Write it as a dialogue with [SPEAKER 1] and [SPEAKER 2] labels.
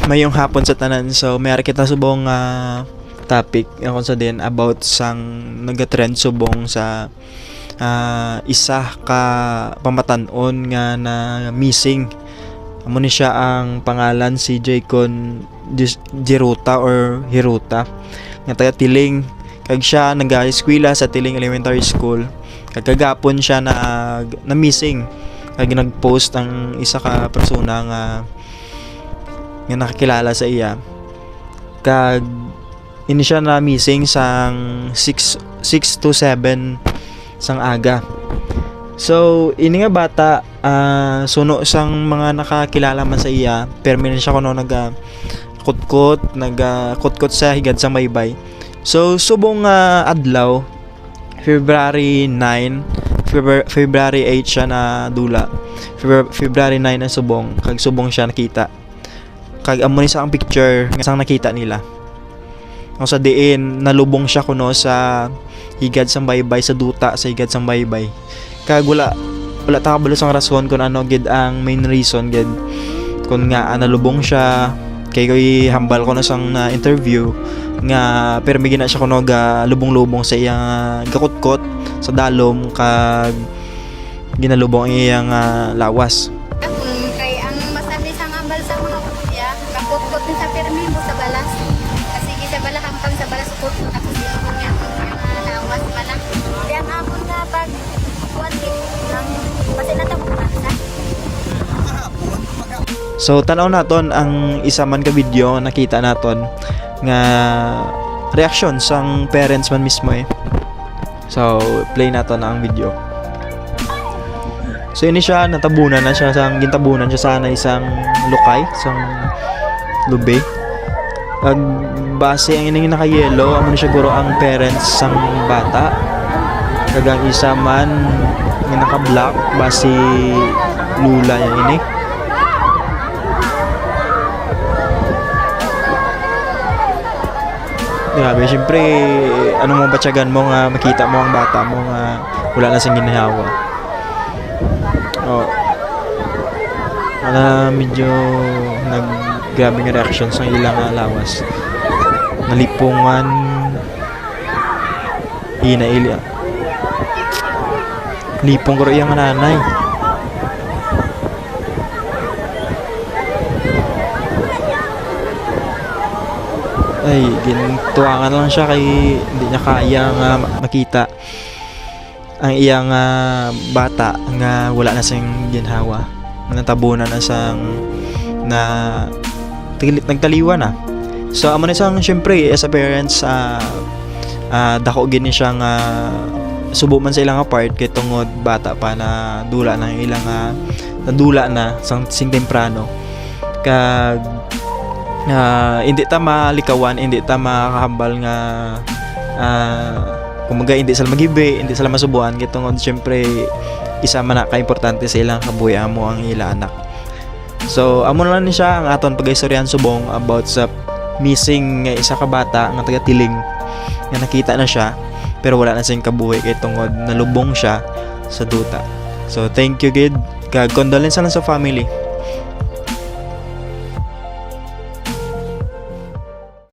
[SPEAKER 1] Mayong hapon sa tanan. So mayroon kita subong topic ako sa din about sang nagatrend subong sa isa ka pamatanon nga na missing. Amo ni siya ang pangalan si Jaycon Jiruta or Hiruta nga taga Tiling. Kag siya nag-eskwela sa Tiling Elementary School. Kag kagapon siya na missing. Kag nag-post ang isa ka persona nga nakakilala sa iya. Kag ini siya na missing sang 6 to 7 sang aga. So ini nga bata suno sang mga nakakilala man sa iya, permanent siya kuno kutkot sa higad sang baybay. So subong adlaw February 9, February 8 siya na dula. February 9 na subong, kag subong siya nakita. Kag amo ni sa ang picture nga sang nakita nila. Ang sa diin nalubong siya kuno sa higad sang baybay, sa duta sa higad sang baybay. Kag wala ta kabalo sang rason kung ano gid ang main reason gid kun nga nalubong siya. Kay koy hambal ko na sang na interview nga pero may gina siya kuno ga lubong-lubong sa iyang gakutkot sa dalom kag ginalubong iyang lawas.
[SPEAKER 2] Kay ang masabi sa ngambal sa mga kuya, kakutkot din sa pirmi mo sa balas. Kasi sa balas ang pang sa balas kutkot ako siya mo nga ang lawas pala. Kaya ang amon nga pag kuwati lang kasi natamo ka sa.
[SPEAKER 1] So tanaw naton ang isa man ka video nakita naton nga reaction sang parents man mismo eh. So play naton ang video. So ini siya natabunan na siya sang gintabunan siya sana isang lukay sang lube. Pag base ang ining naka-yellow amo ni siguro ang parents sang bata. Kagang isa man nga naka-black base lula niya ini. Grabe, syempre ano mo batyagan mo nga makita mo ang bata mo nga wala na siyang ginahawa. Oh. Medyo naggrabe nga reaction sa ilang lawas. Nalipungan inaili. Lipong ko iyang nanay. Ay, gintuwangan lang siya kay hindi niya kaya nga makita ang iyang bata nga wala na siyang ginhawa. Natabunan na siyang nagtaliwa na. So amo na siyang syempre as a parents dako gini siyang subo man sa ilang apart kay tungod bata pa na dula na ilang nadula na sing temprano. Kag hindi ta malikawan, hindi ta makahambal nga kumaga hindi sila magibi, hindi sila masubuan kay tungod syempre isa man na ka-importante sa ilang kabuhi amo ang ila anak. So amo na lang ni siya ang aton pag-istoryahan subong about sa missing nga isa ka bata nga taga Tiling nga nakita na siya pero wala na siyang kabuhi kay tungod nalubong siya sa duta. So thank you gid, kag condolence lang sa family.